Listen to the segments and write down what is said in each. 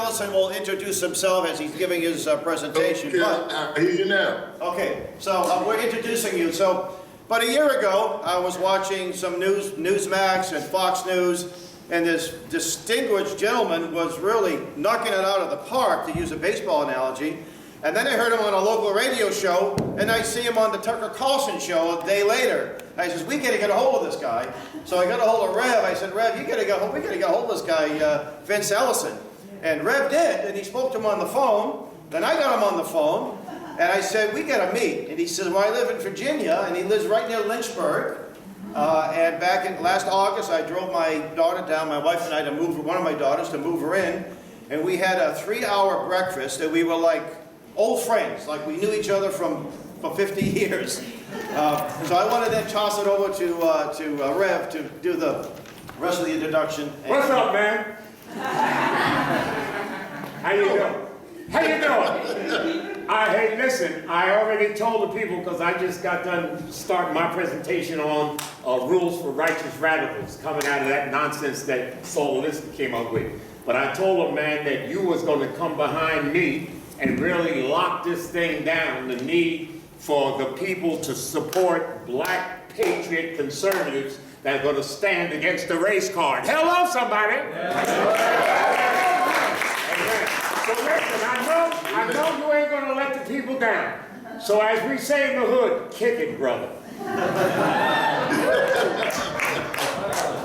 Ellison will introduce himself as he's giving his presentation. Okay, I hear you now. Okay, so we're introducing you. So, about a year ago, I was watching some Newsmax and Fox News, and this distinguished gentleman was really knocking it out of the park, to use a baseball analogy. And then I heard him on a local radio show, and I see him on the Tucker Carlson show a day later. I says, we got to get a hold of this guy. So I got a hold of Rev. I said, Rev, we got to get a hold of this guy, Vince Ellison. And Rev did, and he spoke to him on the phone. Then I got him on the phone, and I said, we got to meet. And he says, well, I live in Virginia, and he lives right near Lynchburg. And back in last August, I drove my daughter down, my wife and I, to move one of my daughters, to move her in. And we had a 3-hour breakfast, and we were like old friends, like we knew each other for 50 years. So I wanted to toss it over to Rev to do the rest of the introduction. What's up, man? How you doing? How you doing? Hey, listen, I already told the people, because I just got done starting my presentation on rules for righteous radicals, coming out of that nonsense that Saul Ellison came up with. But I told them, man, that you was going to come behind me and really lock this thing down, the need for the people to support black patriot conservatives that are going to stand against the race card. Hello, somebody! So listen, I know you ain't going to let the people down. So as we say in the hood, kick it, brother.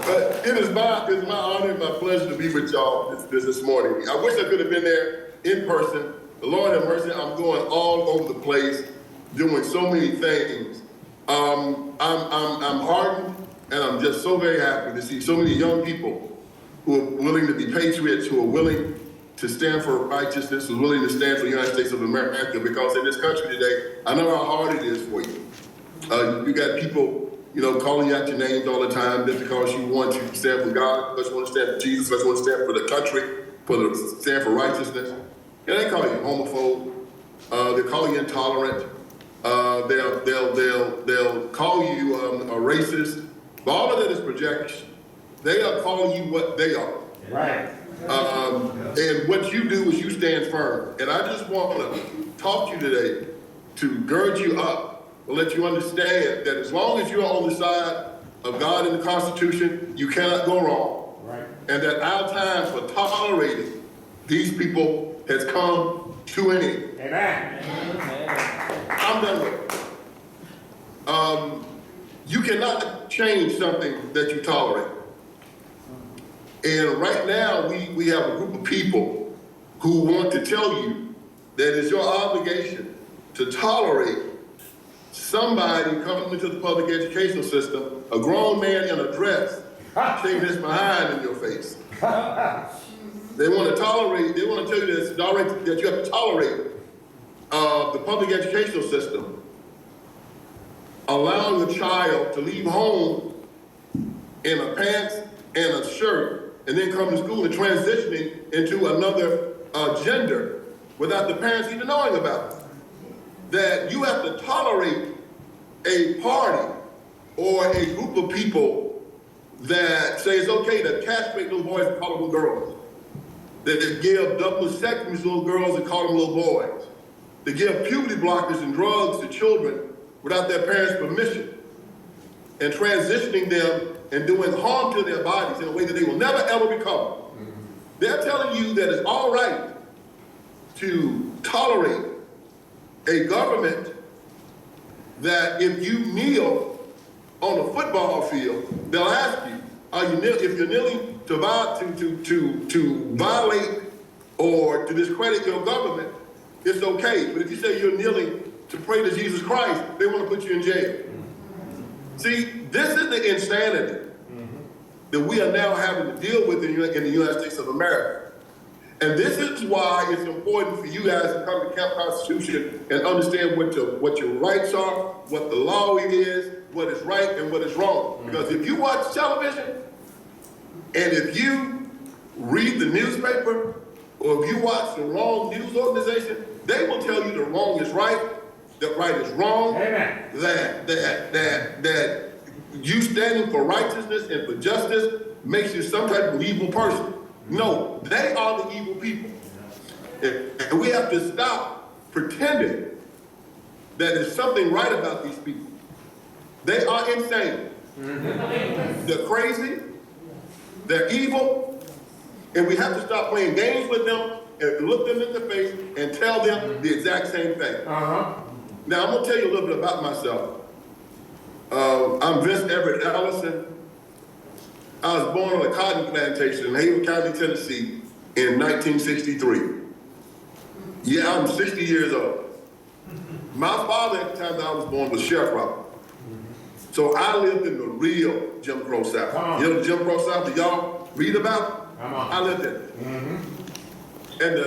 But it is my honor and my pleasure to be with y'all this morning. I wish I could have been there in person. The Lord have mercy, I'm going all over the place, doing so many things. I'm heartened, and I'm just so very happy to see so many young people who are willing to be patriots, who are willing to stand for righteousness, who are willing to stand for the United States of America, because in this country today, I know how hard it is for you. You got people, calling you out your names all the time just because you want to stand for God, because you want to stand for Jesus, because you want to stand for the country, stand for righteousness. And they call you homophobe. They call you intolerant. They'll call you a racist. But all of that is projection. They are calling you what they are. Right. And what you do is you stand firm. And I just want to talk to you today to gird you up, to let you understand that as long as you're on the side of God and the Constitution, you cannot go wrong. Right. And that our time for tolerating these people has come to an end. Amen. I'm done with it. You cannot change something that you tolerate. And right now, we have a group of people who want to tell you that it's your obligation to tolerate somebody coming into the public educational system, a grown man in a dress, shaking his behind in your face. They want to tell you that you have to tolerate the public educational system, allowing a child to leave home in a pants and a shirt, and then come to school and transitioning into another gender without the parents even knowing about it. That you have to tolerate a party or a group of people that say it's okay to castrate little boys and call them little girls. That they give double vasectomies to little girls and call them little boys. They give puberty blockers and drugs to children without their parents' permission, and transitioning them and doing harm to their bodies in a way that they will never ever recover. They're telling you that it's all right to tolerate a government that if you kneel on a football field, they'll ask you, if you're kneeling to violate or to discredit your government, it's okay. But if you say you're kneeling to pray to Jesus Christ, they want to put you in jail. See, this is the insanity that we are now having to deal with in the United States of America. And this is why it's important for you guys to come to Camp Constitution and understand what your rights are, what the law is, what is right and what is wrong. Because if you watch television, and if you read the newspaper, or if you watch the wrong news organization, they will tell you the wrong is right, that right is wrong, that you standing for righteousness and for justice makes you some type of evil person. No, they are the evil people. And we have to stop pretending that there's something right about these people. They are insane. They're crazy. They're evil. And we have to stop playing games with them and look them in the face and tell them the exact same thing. Now, I'm going to tell you a little bit about myself. I'm Vince Everett Ellison. I was born on a cotton plantation in Haven County, Tennessee in 1963. Yeah, I'm 60 years old. My father at the time that I was born was sharecropper. So I lived in the real Jim Crow South. You know the Jim Crow South that y'all read about? I lived in it. And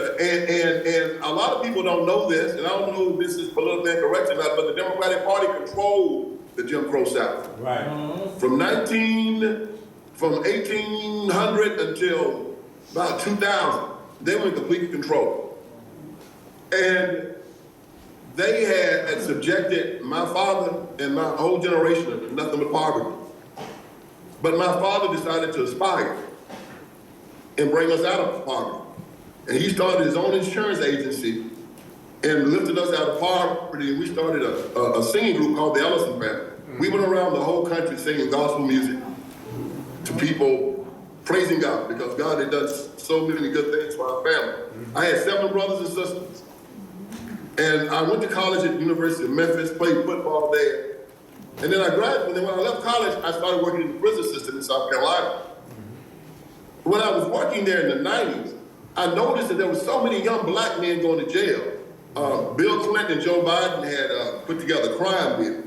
a lot of people don't know this, and I don't know if this is politically incorrect or not, but the Democratic Party controlled the Jim Crow South. Right. From 1800 until about 2000, they were in complete control. And they had subjected my father and my whole generation to nothing but poverty. But my father decided to aspire and bring us out of poverty. And he started his own insurance agency and lifted us out of poverty. And we started a singing group called the Ellison family. We went around the whole country singing gospel music to people, praising God, because God had done so many good things for our family. I had 7 brothers and sisters. And I went to college at the University of Memphis, played football there. And then I graduated, and when I left college, I started working in the prison system in South Carolina. When I was working there in the 90s, I noticed that there were so many young black men going to jail. Bill Clinton and Joe Biden had put together a crime bill,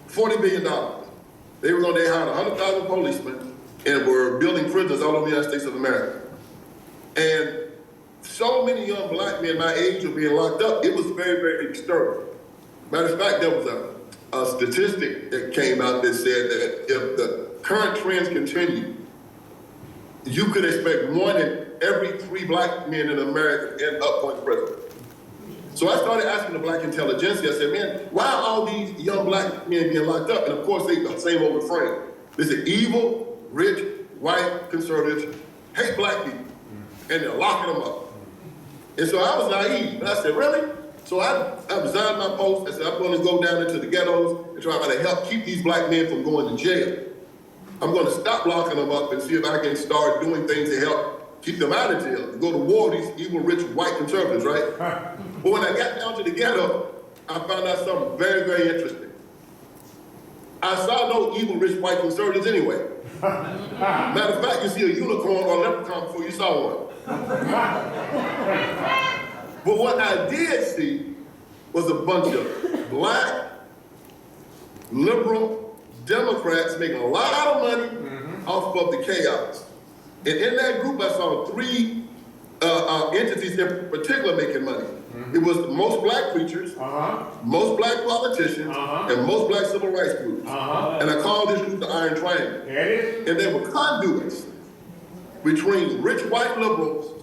$40 billion. They hired 100,000 policemen and were building prisons all over the United States of America. And so many young black men my age were being locked up. It was very, very disturbing. Matter of fact, there was a statistic that came out that said that if the current trends continue, you could expect 1 in every 3 black men in America end up going to prison. So I started asking the black intelligentsia. I said, man, why are all these young black men being locked up? And of course, they the same old refrain. They say evil, rich, white, conservatives hate black people, and they're locking them up. And so I was naive, and I said, really? So I resigned my post. I said, I'm going to go down into the ghettos and try to help keep these black men from going to jail. I'm going to stop locking them up and see if I can start doing things to help keep them out of jail, to go to war with these evil, rich, white conservatives, right? But when I got down to the ghetto, I found out something very, very interesting. I saw no evil, rich, white conservatives anyway. Matter of fact, you see a unicorn or a leprechaun before you saw one. But what I did see was a bunch of black, liberal Democrats making a lot of money off of the chaos. And in that group, I saw 3 entities in particular making money. It was most black preachers, most black politicians, and most black civil rights groups. And I called this group the Iron Triangle. And they were conduits between rich white liberals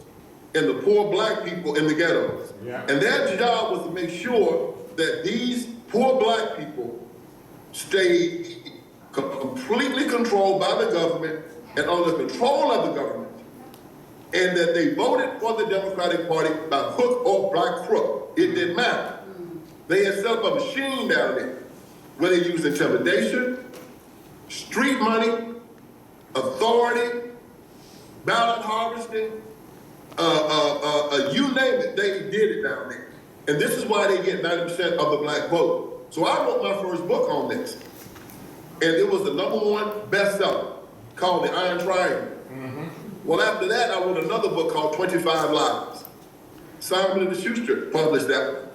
and the poor black people in the ghettos. And their job was to make sure that these poor black people stayed completely controlled by the government and under control of the government, and that they voted for the Democratic Party by hook or by crook. It didn't matter. They had set up a machine down there where they used intimidation, street money, authority, ballot harvesting, you name it, they did it down there. And this is why they get 90% of the black vote. So I wrote my first book on this. And it was the #1 bestseller called The Iron Triangle. Well, after that, I wrote another book called 25 Lies. Simon & Schuster published that one.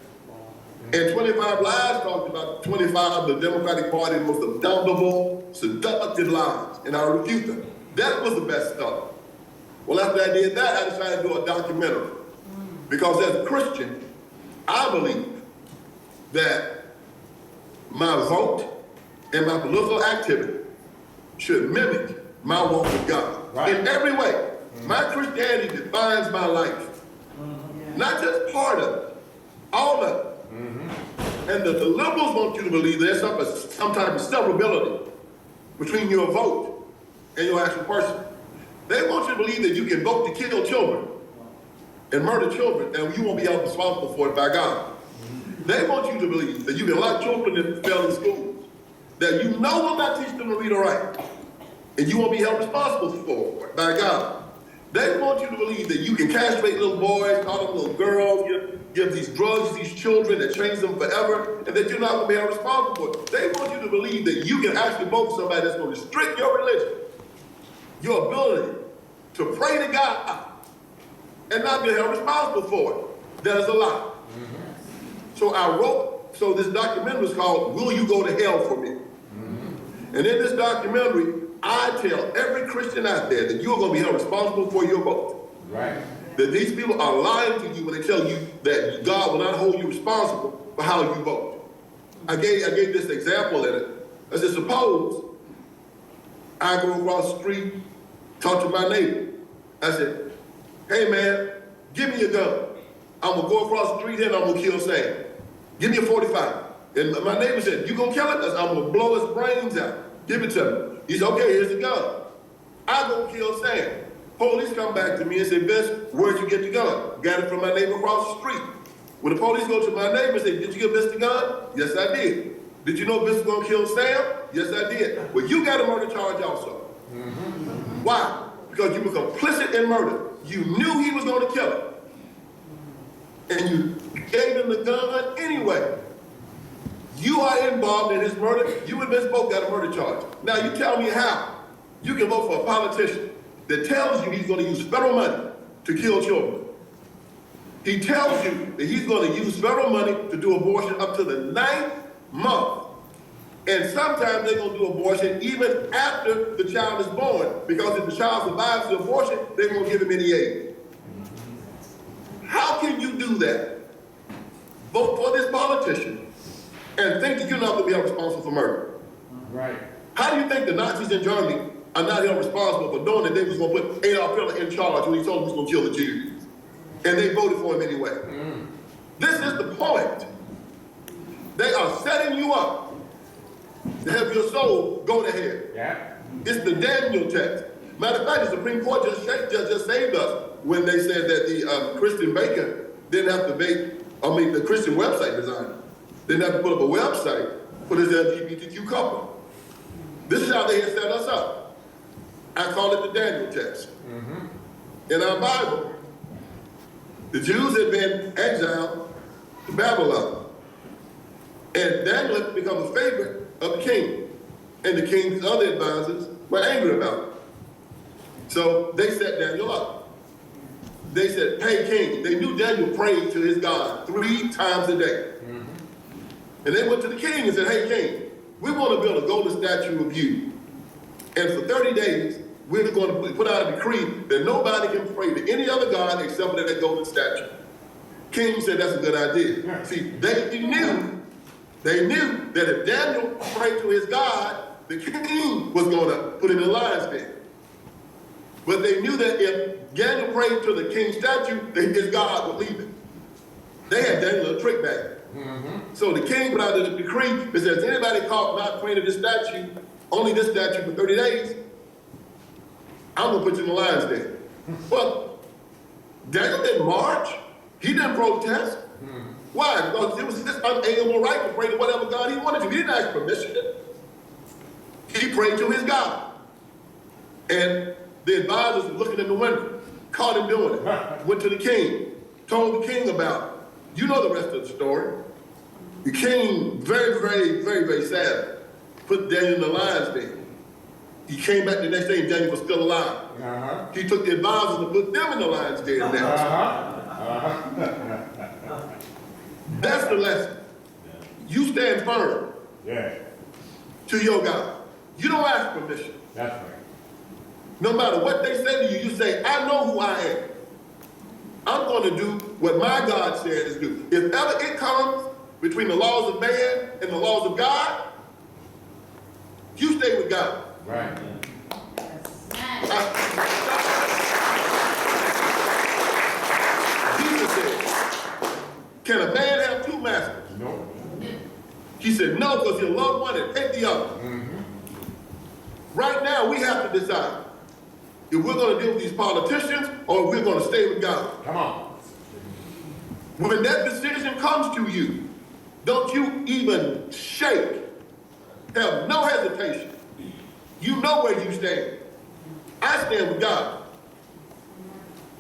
And 25 Lies talked about 25 of the Democratic Party's most abominable, seductive lies, and I refute them. That was the bestseller. Well, after I did that, I decided to do a documentary. Because as a Christian, I believe that my vote and my political activity should mimic my walk with God. In every way. My Christianity defines my life. Not just part of it, all of it. And the liberals want you to believe there's some type of severability between your vote and your actual person. They want you to believe that you can vote to kill children. and murder children, and you won't be held responsible for it by God. They want you to believe that you can lock children in failing schools, that you know will not teach them to read or write, and you won't be held responsible for it by God. They want you to believe that you can castrate little boys, call them little girls, give these drugs to these children that change them forever, and that you're not going to be held responsible for it. They want you to believe that you can actually vote for somebody that's going to restrict your religion, your ability to pray to God, and not be held responsible for it. That is a lie. So this documentary was called, Will You Go to Hell For Me? And in this documentary, I tell every Christian out there that you're going to be held responsible for your vote. Right. That these people are lying to you when they tell you that God will not hold you responsible for how you vote. I gave this example in it. I said, suppose I go across the street, talk to my neighbor. I said, hey man, give me your gun. I'm going to go across the street and I'm going to kill Sam. Give me a 45. And my neighbor said, you going to kill him? I said, I'm going to blow his brains out. Give it to me. He said, okay, here's the gun. I'm going to kill Sam. Police come back to me and say, Vince, where'd you get the gun? Got it from my neighbor across the street. When the police go to my neighbor and say, did you give Vince the gun? Yes, I did. Did you know Vince was going to kill Sam? Yes, I did. Well, you got a murder charge also. Why? Because you were complicit in murder. You knew he was going to kill him. And you gave him the gun anyway. You are involved in his murder. You and Vince both got a murder charge. Now you tell me how you can vote for a politician that tells you he's going to use federal money to kill children. He tells you that he's going to use federal money to do abortion up to the 9th month. And sometimes they're going to do abortion even after the child is born, because if the child survives the abortion, they won't give him any aid. How can you do that? Vote for this politician and think that you're not going to be held responsible for murder. Right. How do you think the Nazis in Germany are not held responsible for knowing that they was going to put Adolf Hitler in charge when he told them he was going to kill the Jews? And they voted for him anyway. This is the point. They are setting you up to have your soul go to hell. Yeah. It's the Daniel text. Matter of fact, the Supreme Court just saved us when they said that the Christian baker didn't have to the Christian website designer didn't have to put up a website for this LGBTQ couple. This is how they had set us up. I call it the Daniel text. In our Bible, the Jews had been exiled to Babylon. And Daniel had become a favorite of the king. And the king's other advisors were angry about it. So they set Daniel up. They said, hey king, they knew Daniel prayed to his God 3 times a day. And they went to the king and said, hey king, we want to build a golden statue of you. And for 30 days, we're going to put out a decree that nobody can pray to any other god except for that golden statue. King said that's a good idea. See, they knew that if Daniel prayed to his God, the king was going to put him in the lion's den. But they knew that if Daniel prayed to the king's statue, then his God would leave him. They had Daniel a trick bag. So the king put out a decree that says anybody caught not praying to this statue, only this statue for 30 days, I'm going to put you in the lion's den. Well, Daniel didn't march. He didn't protest. Why? Because it was his unalienable right to pray to whatever God he wanted to. He didn't ask permission. He prayed to his God. And the advisors were looking in the window, caught him doing it, went to the king, told the king about it. You know the rest of the story. The king, very, very, very, very sad, put Daniel in the lion's den. He came back the next day and Daniel was still alive. He took the advisors and put them in the lion's den next. That's the lesson. You stand firm to your God. You don't ask permission. That's right. No matter what they say to you, you say, I know who I am. I'm going to do what my God says to do. If ever it comes between the laws of man and the laws of God, you stay with God. Right. Jesus said, can a man have 2 masters? No. He said, no, because he'll love one and hate the other. Right now, we have to decide if we're going to deal with these politicians or if we're going to stay with God. Come on. When that decision comes to you, don't you even shake. Have no hesitation. You know where you stand. I stand with God.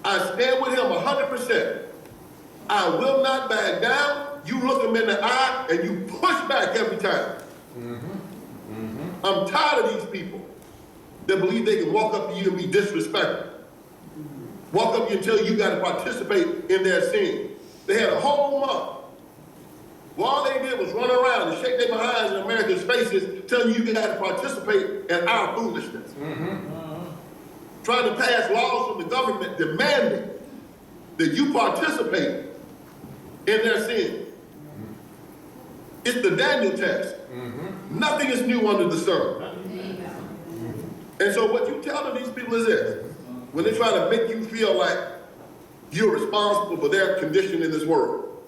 I stand with him 100%. I will not back down. You look him in the eye and you push back every time. I'm tired of these people that believe they can walk up to you and be disrespectful. Walk up to you and tell you got to participate in their sin. They had a whole month. Well, all they did was run around and shake their behinds in Americans' faces, telling you got to participate in our foolishness. Trying to pass laws from the government demanding that you participate in their sin. It's the Daniel test. Nothing is new under the sun. And so what you tell these people is this: when they try to make you feel like you're responsible for their condition in this world,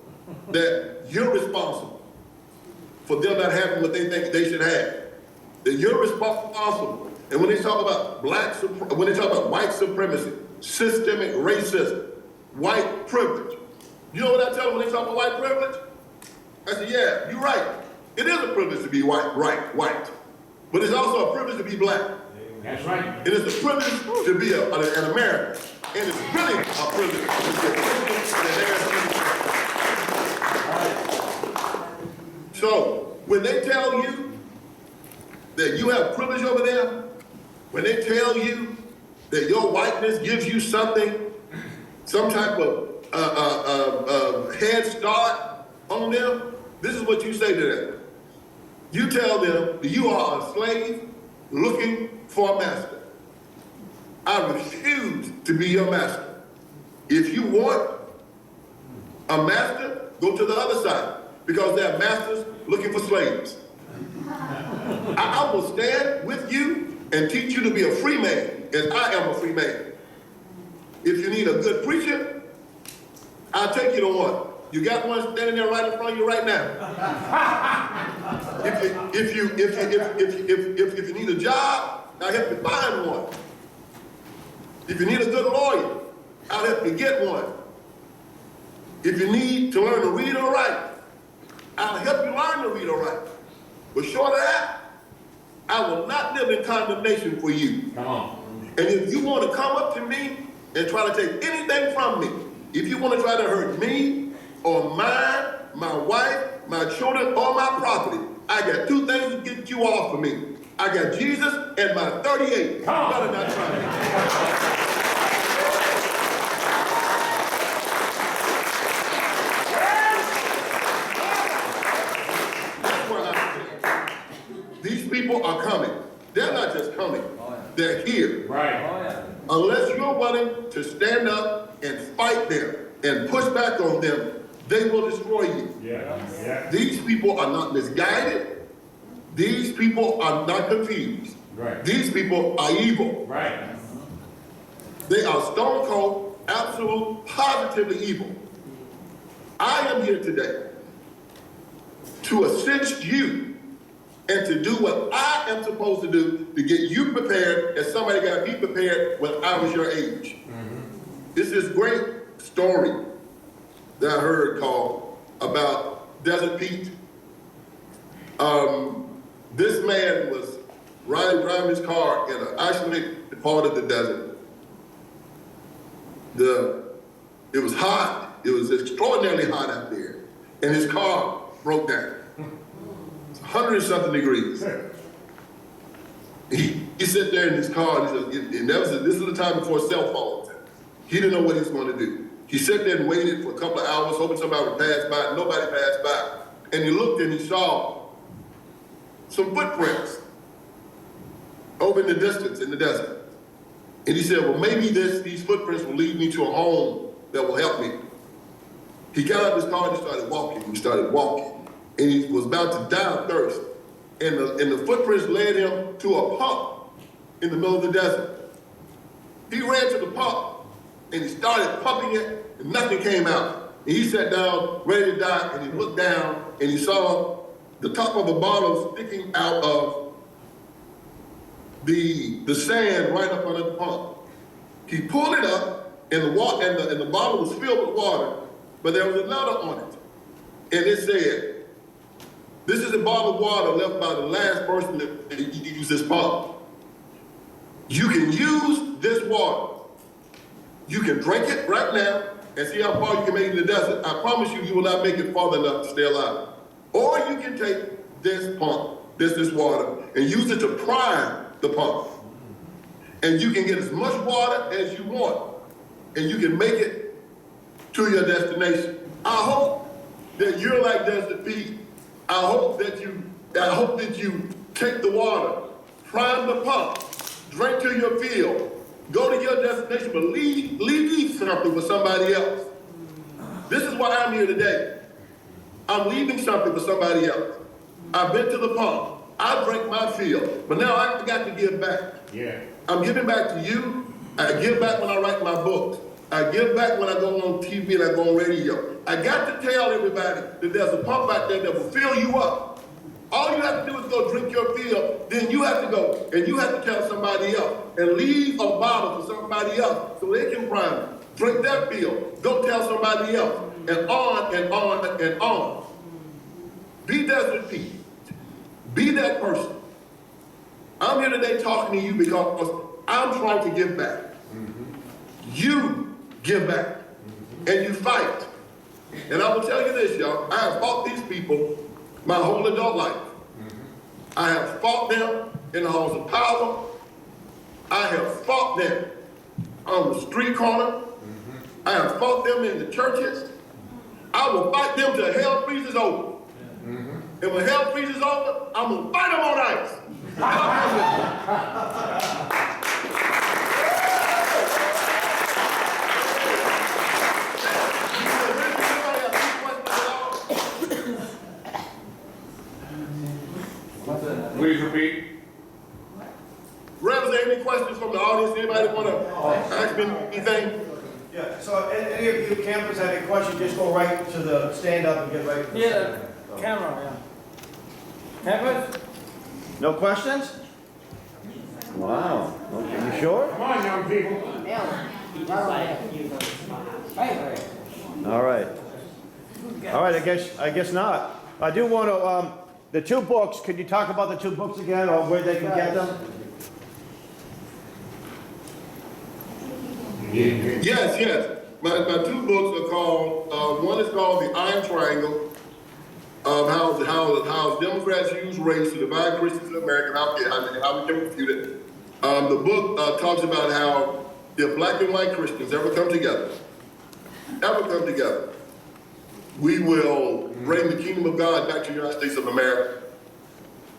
that you're responsible for them not having what they think they should have, that you're responsible. And when they talk about when they talk about white supremacy, systemic racism, white privilege, you know what I tell them when they talk about white privilege? I say, yeah, you're right. It is a privilege to be white, but it's also a privilege to be black. That's right. It is a privilege to be an American, and it's really a privilege to be a American. So when they tell you that you have privilege over them, when they tell you that your whiteness gives you something, some type of head start on them, this is what you say to them. You tell them that you are a slave looking for a master. I refuse to be your master. If you want a master, go to the other side, because there are masters looking for slaves. I will stand with you and teach you to be a free man, as I am a free man. If you need a good preacher, I'll take you to one. You got one standing there right in front of you right now. If you need a job, I'll help you find one. If you need a good lawyer, I'll help you get one. If you need to learn to read or write, I'll help you learn to read or write. But short of that, I will not live in condemnation for you. Come on. And if you want to come up to me and try to take anything from me, if you want to try to hurt me or mine, my wife, my children, or my property, I got two things to get you off of me. I got Jesus and my 38. You better not try me. These people are coming. They're not just coming. They're here. Right. Unless you're willing to stand up and fight them and push back on them, they will destroy you. Yeah. These people are not misguided. These people are not confused. Right. These people are evil. Right. They are stone cold, absolute, positively evil. I am here today to assist you and to do what I am supposed to do to get you prepared, as somebody got to be prepared when I was your age. It's this great story that I heard called about Desert Pete. This man was driving his car in an isolated part of the desert. It was hot. It was extraordinarily hot out there. And his car broke down. 100 and something degrees. He sat there in his car and he said, this is the time before cell phones. He didn't know what he was going to do. He sat there and waited for a couple of hours, hoping somebody would pass by. Nobody passed by. And he looked and he saw some footprints over in the distance in the desert. And he said, well, maybe these footprints will lead me to a home that will help me. He got out of his car and he started walking. And he was about to die of thirst. And the footprints led him to a pump in the middle of the desert. He ran to the pump and he started pumping it and nothing came out. And he sat down, ready to die, and he looked down and he saw the top of a bottle sticking out of the sand right up under the pump. He pulled it up and the bottle was filled with water. But there was another on it. And it said, this is a bottle of water left by the last person that used this pump. You can use this water. You can drink it right now and see how far you can make it in the desert. I promise you, you will not make it far enough to stay alive. Or you can take this pump, this water, and use it to prime the pump. And you can get as much water as you want, and you can make it to your destination. I hope that you're like Desert Pete. I hope that you take the water, prime the pump, drink to your field, go to your destination, but leave something for somebody else. This is why I'm here today. I'm leaving something for somebody else. I've been to the pump. I drank my fill, but now I got to give back. Yeah. I'm giving back to you. I give back when I write my books. I give back when I go on TV and I go on radio. I got to tell everybody that there's a pump out there that will fill you up. All you have to do is go drink your fill. Then you have to go and you have to tell somebody else and leave a bottle for somebody else so they can prime it. Drink that fill. Go tell somebody else. And on and on and on. Be Desert Pete. Be that person. I'm here today talking to you because I'm trying to give back. You give back. And you fight. And I will tell you this, y'all. I have fought these people my whole adult life. I have fought them in the halls of power. I have fought them on the street corner. I have fought them in the churches. I will fight them till hell freezes over. And when hell freezes over, I'm going to fight them on ice. Please repeat. Rev, is there any questions from the audience? Anybody want to ask me anything? Yeah, so any of you campers have any questions, just go right to the stand up and get right to the Yeah, stand. camera, yeah. Cameras? No questions? Wow. Okay, you sure? Come on, young people. All right. All right, I guess not. I do want to, the two books, could you talk about the two books again, or where they can get them? Yes. My two books are called, one is called The Iron Triangle, of how Democrats use race to divide Christians in America, and how we can refute it. The book talks about how if black and white Christians ever come together, we will bring the kingdom of God back to the United States of America.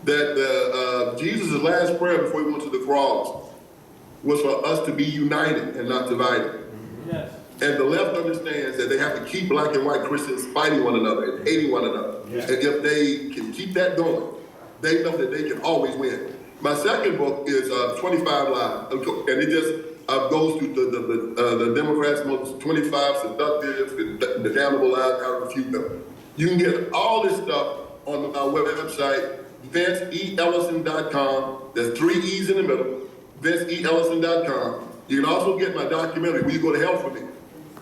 That Jesus' last prayer before he went to the cross was for us to be united and not divided. Yes. And the left understands that they have to keep black and white Christians fighting one another and hating one another. Yeah. And if they can keep that going, they know that they can always win. My second book is 25 Lies, and it just goes through the Democrats' most 25 seductive and the damnable lies, how to refute them. You can get all this stuff on my website, VinceEEllison.com. There's 3 E's in the middle, VinceEEllison.com. You can also get my documentary, Will You Go to Hell For Me,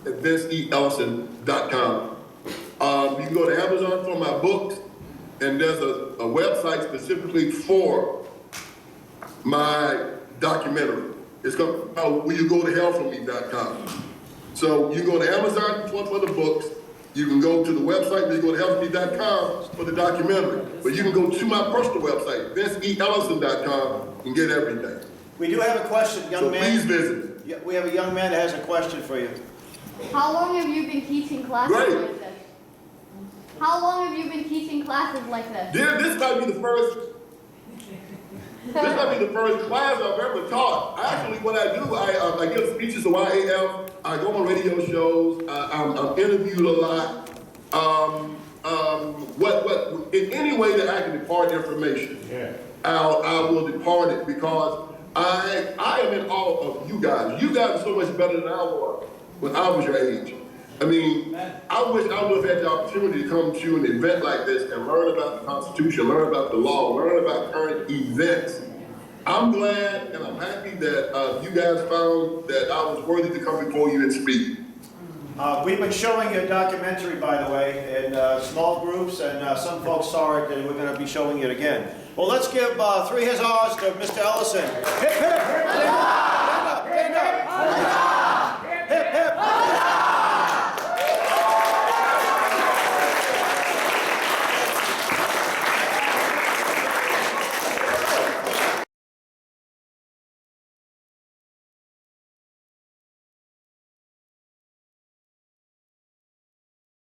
at VinceEEllison.com. You can go to Amazon for my books, and there's a website specifically for my documentary. It's called WillYouGoToHellForMe.com. So you go to Amazon for the books. You can go to the website, WillYouGoToHellForMe.com for the documentary. But you can go to my personal website, VinceEEllison.com, and get everything. We do have a question, young So man. please visit. Yeah, we have a young man that has a question for you. How long have you been teaching classes Great. like this? How long have you been teaching classes like this? This might be the first. This might be the first class I've ever taught. Actually, what I do, I give speeches to YAF. I go on radio shows. I'm interviewed a lot. In any way that I can depart information, I will depart it because I am in awe of you guys. You guys are so much better than I was when I was your age. I mean, I wish I would have had the opportunity to come to an event like this and learn about the Constitution, learn about the law, learn about current events. I'm glad and I'm happy that you guys found that I was worthy to come before you and speak. We've been showing you a documentary, by the way, in small groups, and some folks saw it, and we're going to be showing it again. Well, let's give 3 huzzahs to Mr. Ellison. Hip, hip.